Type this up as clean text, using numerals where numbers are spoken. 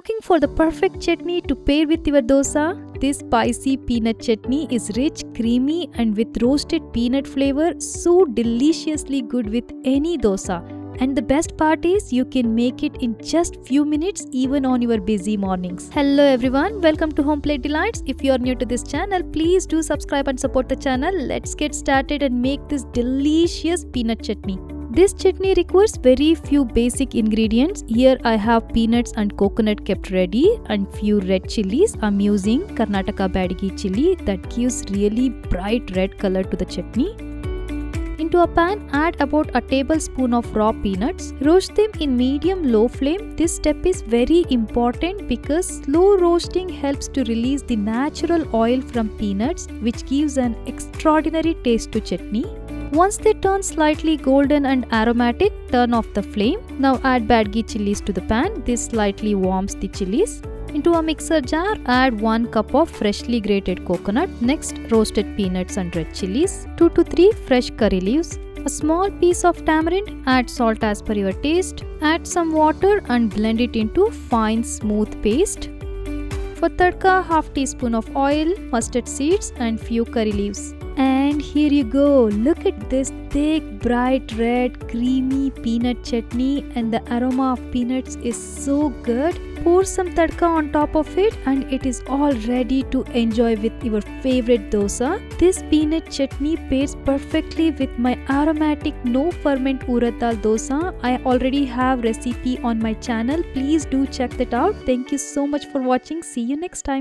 Looking for the perfect chutney to pair with your dosa? This spicy peanut chutney is rich, creamy and with roasted peanut flavor, so deliciously good with any dosa. And the best part is you can make it in just few minutes even on your busy mornings. Hello everyone, welcome to HomePlateDelights. If you are new to this channel, please do subscribe and support the channel. Let's get started and make this delicious peanut chutney. This chutney requires very few basic ingredients. Here I have peanuts and coconut kept ready and few red chilies. I'm using Karnataka-style chili that gives really bright red color to the chutney. Into a pan, add about a tablespoon of raw peanuts. Roast them in medium-low flame. This step is very important because slow roasting helps to release the natural oil from peanuts, which gives an extraordinary taste to chutney. Once they turn slightly golden and aromatic, turn off the flame. Now add badgi chilies to the pan. This slightly warms the chilies. Into a mixer jar, add 1 cup of freshly grated coconut. Next, roasted peanuts and red chilies. 2 to 3 fresh curry leaves. A small piece of tamarind. Add salt as per your taste. Add some water and blend it into fine smooth paste. For tadka, half teaspoon of oil, mustard seeds and few curry leaves. And here you go. Look at this thick, bright red, creamy peanut chutney, and the aroma of peanuts is so good. Pour some tadka on top of it and it is all ready to enjoy with your favorite dosa. This peanut chutney pairs perfectly with my aromatic no ferment urad dal dosa. I already have recipe on my channel. Please do check that out. Thank you so much for watching. See you next time.